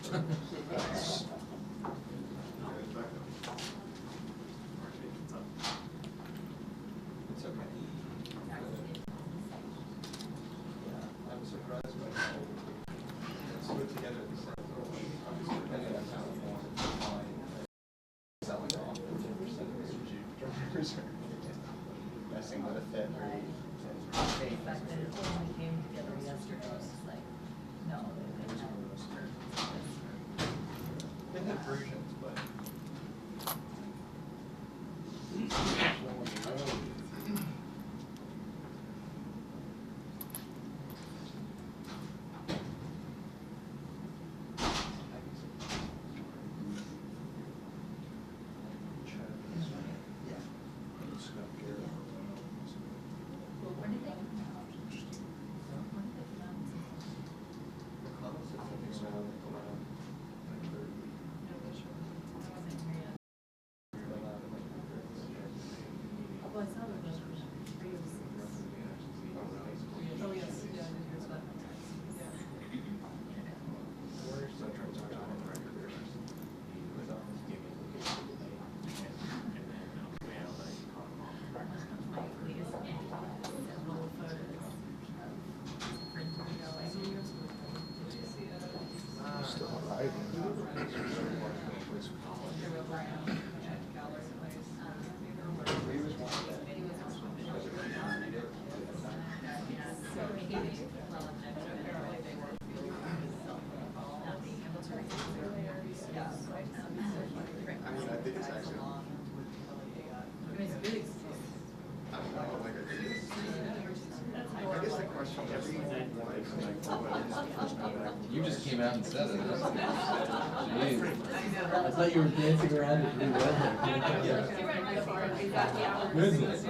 It's okay. Yeah, I'm surprised by how it's put together at the same time. Obviously, depending on how you want to define selling off 10% of the reserve. Messing with a Fed rate. Back then, when we came together yesterday, it was like, no, they didn't have They have versions, but. When did they come out? When did they come out? The comments that they make around, Oh, I saw the numbers. Oh, yes, yeah, here's what. I mean, I think it's actually. I guess the question You just came out and said it. Jeez. I thought you were dancing around it really well. Goodness.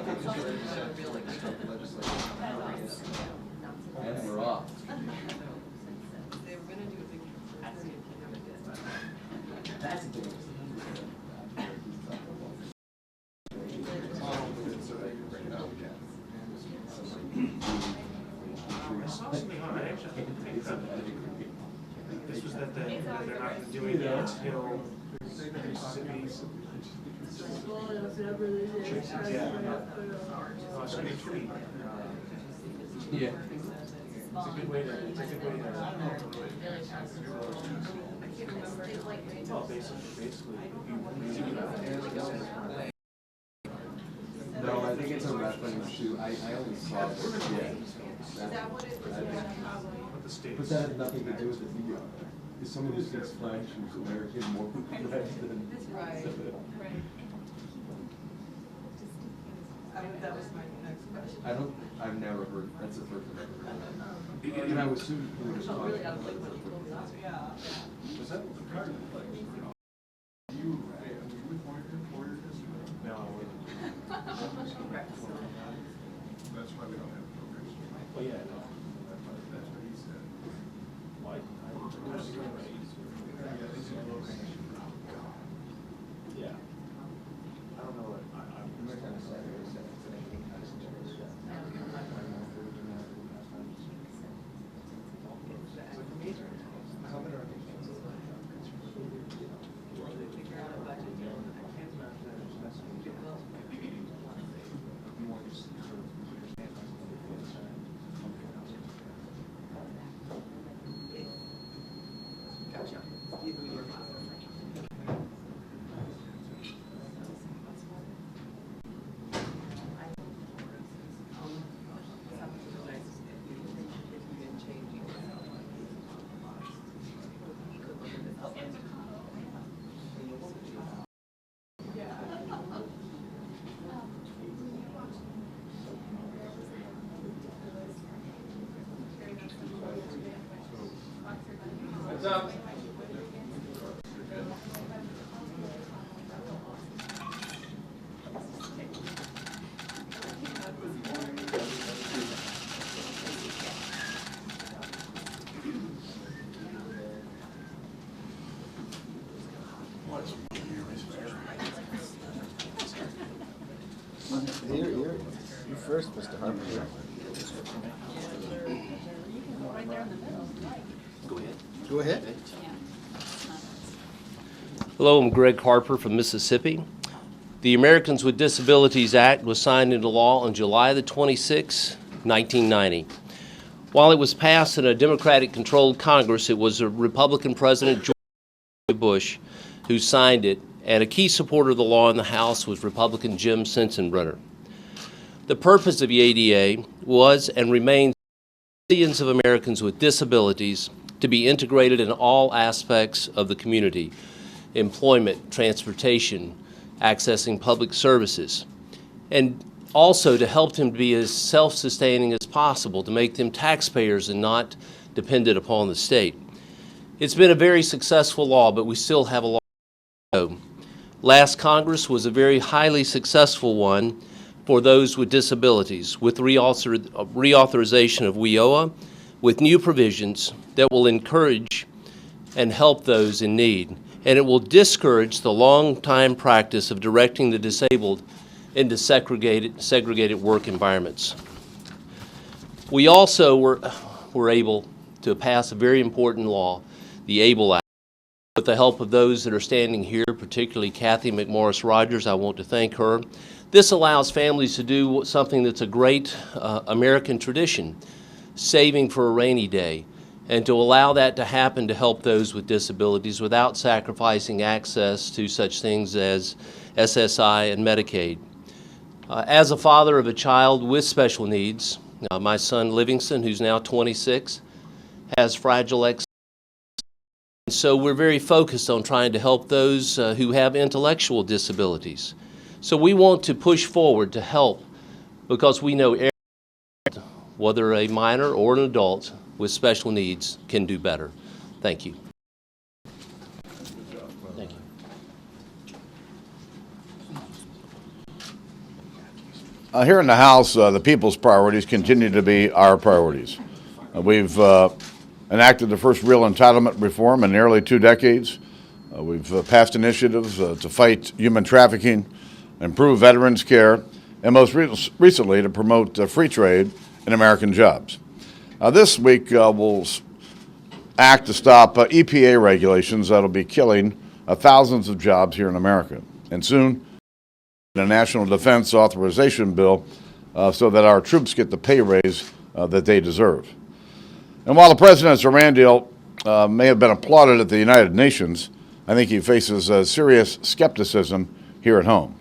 And we're off. That's a big This was that they're not doing it until Mississippi's. Yeah. Oh, it's gonna be tweet. Yeah. It's a good way to, it's a good way to. Well, basically. No, I think it's a wrestling shoe. I only saw it. Yeah. But that has nothing to do with the video. Is someone who speaks French who's American more French than? Right. That was my next question. I've never heard, that's the first I've ever heard of it. And I was soon, we were just talking. Really out of like what he told me last week. Yeah. Was that the card? You, were you with Boehner? No. That's why we don't have programs. Well, yeah, no. That's what he said. Why? Yeah. I don't know. What's up? You first, Mr. Harper. Right there in the middle. Go ahead. Hello, I'm Greg Harper from Mississippi. The Americans with Disabilities Act was signed into law on July the 26th, 1990. While it was passed in a Democratic-controlled Congress, it was a Republican President, George W. Bush, who signed it, and a key supporter of the law in the House was Republican Jim Sensenbrenner. The purpose of the ADA was and remains millions of Americans with disabilities to be integrated in all aspects of the community: employment, transportation, accessing public services, and also to help them to be as self-sustaining as possible, to make them taxpayers and not dependent upon the state. It's been a very successful law, but we still have a long way to go. Last Congress was a very highly successful one for those with disabilities, with reauthorization of WIOA, with new provisions that will encourage and help those in need. And it will discourage the long-time practice of directing the disabled into segregated work environments. We also were able to pass a very important law, the ABLE Act. With the help of those that are standing here, particularly Kathy McMorris Rogers, I want to thank her. This allows families to do something that's a great American tradition, saving for a rainy day, and to allow that to happen to help those with disabilities without sacrificing access to such things as SSI and Medicaid. As a father of a child with special needs, my son Livingston, who's now 26, has Fragile X. So we're very focused on trying to help those who have intellectual disabilities. So we want to push forward to help, because we know everyone, whether a minor or an adult with special needs, can do better. Thank you. Thank you. Here in the House, the people's priorities continue to be our priorities. We've enacted the first real entitlement reform in nearly 2 decades. We've passed initiatives to fight human trafficking, improve veterans' care, and most recently to promote free trade and American jobs. This week we'll act to stop EPA regulations that will be killing thousands of jobs here in America. And soon, a National Defense Authorization Bill so that our troops get the pay raise that they deserve. And while the President's Iran deal may have been applauded at the United Nations, I think he faces serious skepticism here at home.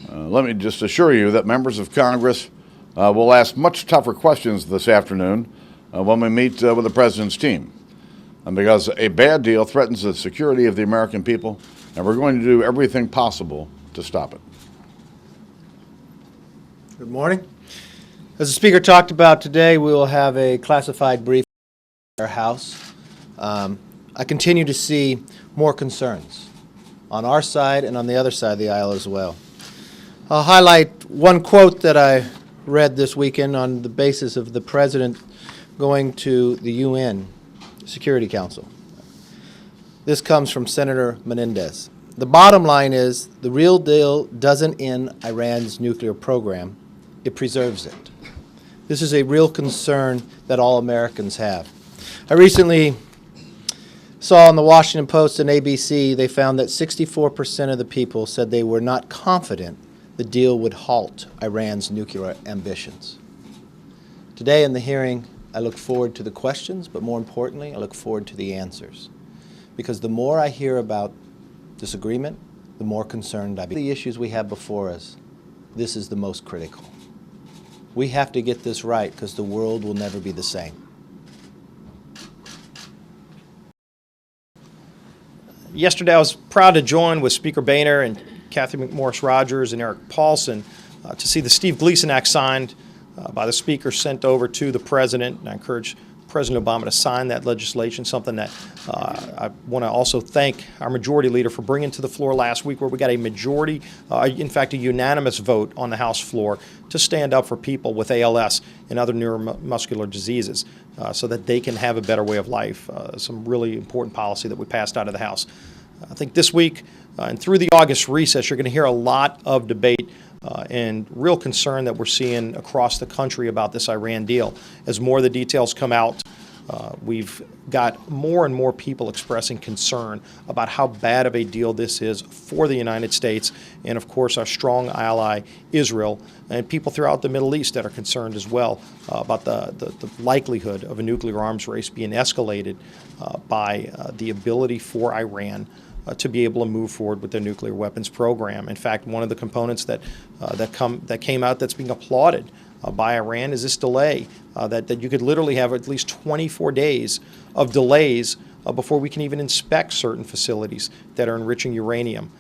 Let me just assure you that members of Congress will ask much tougher questions this afternoon when we meet with the President's team. Because a bad deal threatens the security of the American people, and we're going to do everything possible to stop it. Good morning. As the Speaker talked about today, we will have a classified briefing in our House. I continue to see more concerns on our side and on the other side of the aisle as well. I'll highlight one quote that I read this weekend on the basis of the President going to the UN Security Council. This comes from Senator Menendez. The bottom line is the real deal doesn't end Iran's nuclear program, it preserves it. This is a real concern that all Americans have. I recently saw on the Washington Post and ABC, they found that 64% of the people said they were not confident the deal would halt Iran's nuclear ambitions. Today in the hearing, I look forward to the questions, but more importantly, I look forward to the answers. Because the more I hear about disagreement, the more concerned I become. The issues we have before us, this is the most critical. We have to get this right because the world will never be the same. Yesterday, I was proud to join with Speaker Boehner and Kathy McMorris Rogers and Eric Paulson to see the Steve Gleason Act signed by the Speaker, sent over to the President. And I encourage President Obama to sign that legislation, something that I want to also thank our Majority Leader for bringing to the floor last week, where we got a majority, in fact, a unanimous vote on the House floor to stand up for people with ALS and other neuromuscular diseases so that they can have a better way of life. Some really important policy that we passed out of the House. I think this week and through the August recess, you're going to hear a lot of debate and real concern that we're seeing across the country about this Iran deal. As more of the details come out, We've got more and more people expressing concern about how bad of a deal this is for the United States and, of course, our strong ally, Israel, and people throughout the Middle East that are concerned as well about the likelihood of a nuclear arms race being escalated by the ability for Iran to be able to move forward with their nuclear weapons program. In fact, one of the components that came out that's being applauded by Iran is this delay, that you could literally have at least 24 days of delays before we can even inspect certain facilities that are enriching uranium.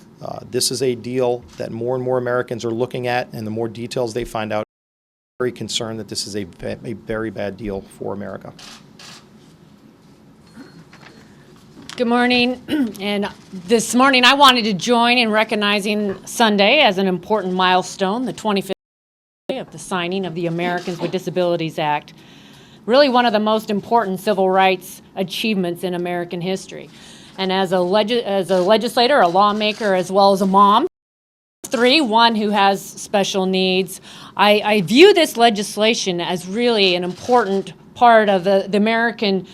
This is a deal that more and more Americans are looking at, and the more details they find out, I'm very concerned that this is a very bad deal for America. Good morning. And this morning I wanted to join in recognizing Sunday as an important milestone, the 25th of the signing of the Americans with Disabilities Act. Really one of the most important civil rights achievements in American history. And as a legislator, a lawmaker, as well as a mom, one who has special needs, I view this legislation as really an important part of the American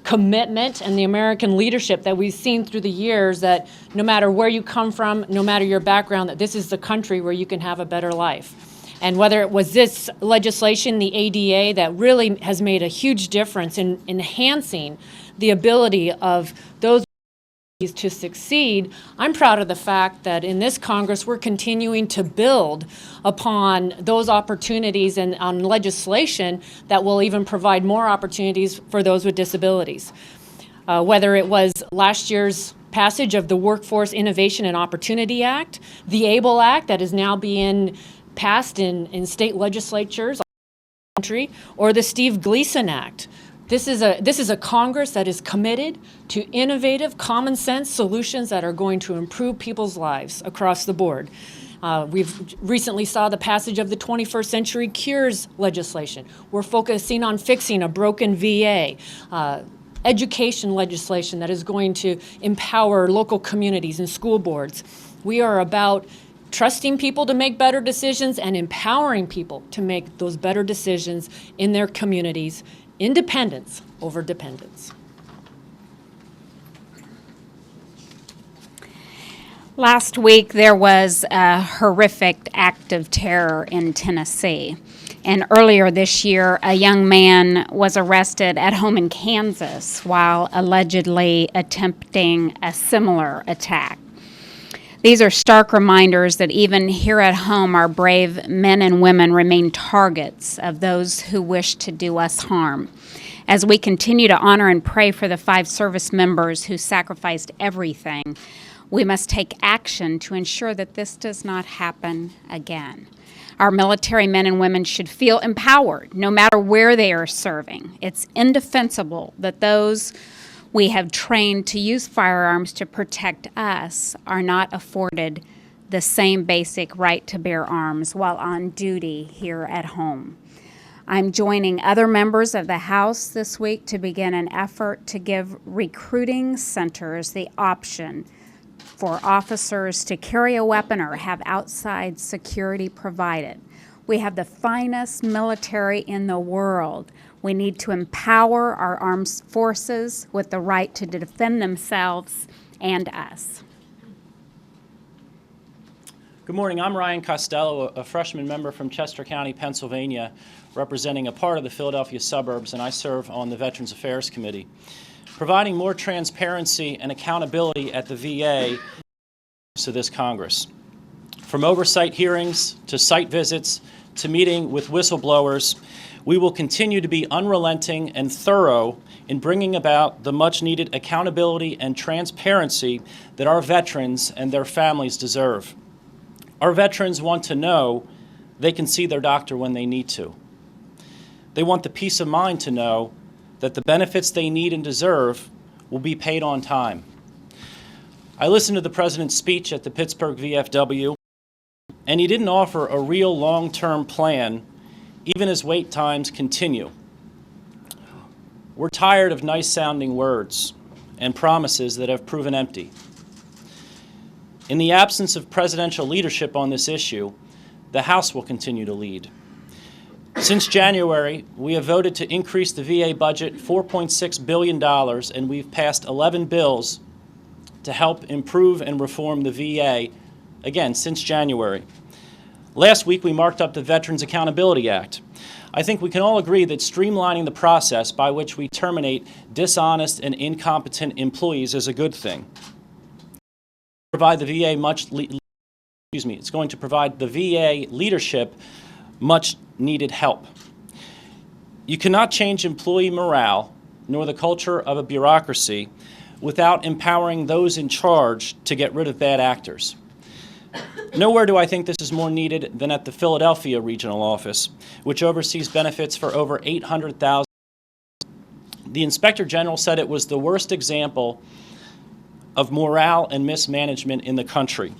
commitment and the American leadership that we've seen through the years, that no matter where you come from, no matter your background, that this is the country where you can have a better life. And whether it was this legislation, the ADA, that really has made a huge difference in enhancing the ability of those to succeed, I'm proud of the fact that in this Congress we're continuing to build upon those opportunities and on legislation that will even provide more opportunities for those with disabilities. Whether it was last year's passage of the Workforce Innovation and Opportunity Act, the ABLE Act that is now being passed in state legislatures, or the Steve Gleason Act. This is a Congress that is committed to innovative, common sense solutions that are going to improve people's lives across the board. We've recently saw the passage of the 21st Century Cures legislation. We're focusing on fixing a broken VA. Education legislation that is going to empower local communities and school boards. We are about trusting people to make better decisions and empowering people to make those better decisions in their communities. Independence over dependence. Last week, there was a horrific act of terror in Tennessee. And earlier this year, a young man was arrested at home in Kansas while allegedly attempting a similar attack. These are stark reminders that even here at home, our brave men and women remain targets of those who wish to do us harm. As we continue to honor and pray for the 5 service members who sacrificed everything, we must take action to ensure that this does not happen again. Our military men and women should feel empowered no matter where they are serving. It's indefensible that those we have trained to use firearms to protect us are not afforded the same basic right to bear arms while on duty here at home. I'm joining other members of the House this week to begin an effort to give recruiting centers the option for officers to carry a weapon or have outside security provided. We have the finest military in the world. We need to empower our armed forces with the right to defend themselves and us. Good morning. I'm Ryan Costello, a freshman member from Chester County, Pennsylvania, representing a part of the Philadelphia suburbs, and I serve on the Veterans Affairs Committee. Providing more transparency and accountability at the VA to this Congress. From oversight hearings to site visits to meeting with whistleblowers, we will continue to be unrelenting and thorough in bringing about the much-needed accountability and transparency that our veterans and their families deserve. Our veterans want to know they can see their doctor when they need to. They want the peace of mind to know that the benefits they need and deserve will be paid on time. I listened to the President's speech at the Pittsburgh VFW, and he didn't offer a real long-term plan, even as wait times continue. We're tired of nice-sounding words and promises that have proven empty. In the absence of presidential leadership on this issue, the House will continue to lead. Since January, we have voted to increase the VA budget $4.6 billion, and we've passed 11 bills to help improve and reform the VA, again, since January. Last week, we marked up the Veterans Accountability Act. I think we can all agree that streamlining the process by which we terminate dishonest and incompetent employees is a good thing. It's going to provide the VA leadership much needed help. You cannot change employee morale nor the culture of a bureaucracy without empowering those in charge to get rid of bad actors. Nowhere do I think this is more needed than at the Philadelphia Regional Office, which oversees benefits for over 800,000. The Inspector General said it was the worst example of morale and mismanagement in the country.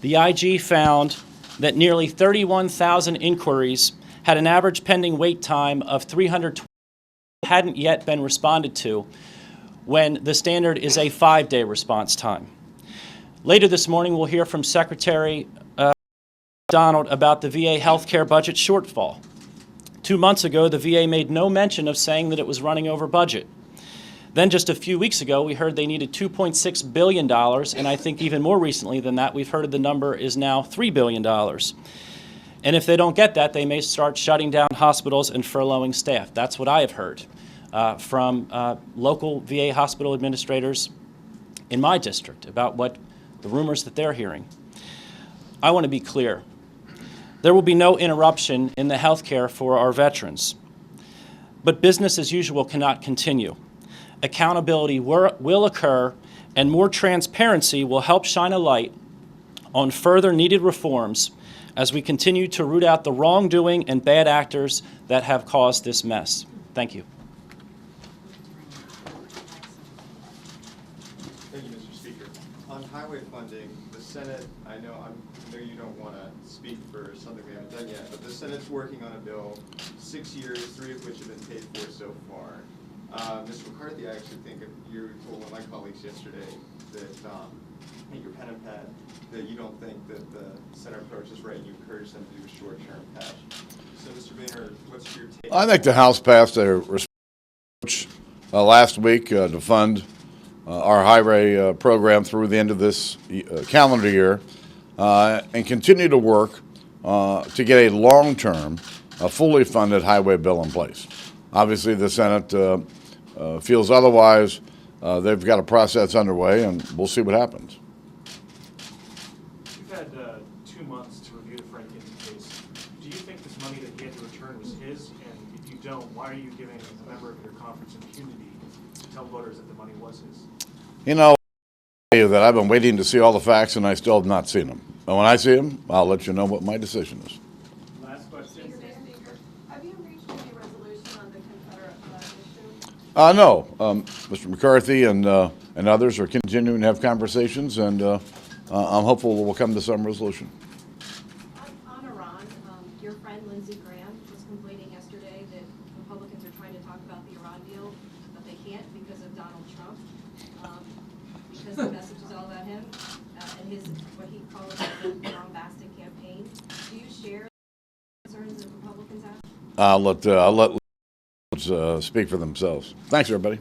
The IG found that nearly 31,000 inquiries had an average pending wait time of 320 hadn't yet been responded to, when the standard is a 5-day response time. Later this morning, we'll hear from Secretary Donald about the VA healthcare budget shortfall. 2 months ago, the VA made no mention of saying that it was running over budget. Then just a few weeks ago, we heard they needed $2.6 billion, and I think even more recently than that, we've heard the number is now $3 billion. And if they don't get that, they may start shutting down hospitals and furloughing staff. That's what I have heard from local VA hospital administrators in my district about what the rumors that they're hearing. I want to be clear. There will be no interruption in the health care for our veterans. But business as usual cannot continue. Accountability will occur, and more transparency will help shine a light on further needed reforms as we continue to root out the wrongdoing and bad actors that have caused this mess. Thank you. Thank you, Mr. Speaker. On highway funding, the Senate, I know you don't want to speak for something we haven't done yet, but the Senate's working on a bill, 6 years, 3 of which have been paid for so far. Mr. McCarthy, I actually think you told one of my colleagues yesterday that, your pen and pad, that you don't think that the Senate approach is right and you encourage them to do a short-term patch. So, Mr. Boehner, what's your take? I think the House passed a approach last week to fund our highway program through the end of this calendar year and continue to work to get a long-term, fully funded highway bill in place. Obviously, the Senate feels otherwise. They've got a process underway, and we'll see what happens. You've had 2 months to review the Frank Kinsey case. Do you think this money that he had to return was his? And if you don't, why are you giving a member of your conference impunity to tell voters that the money was his? You know, I'll tell you that I've been waiting to see all the facts, and I still have not seen them. And when I see them, I'll let you know what my decision is. Last question. Have you reached any resolution on the Confederate flag issue? No. Mr. McCarthy and others are continuing to have conversations, and I'm hopeful we'll come to some resolution. On Iran, your friend Lindsey Graham was complaining yesterday that Republicans are trying to talk about the Iran deal, but they can't because of Donald Trump, because the message is all about him and his, what he calls a bombastic campaign. Do you share the concerns that Republicans have? I'll let speak for themselves. Thanks, everybody.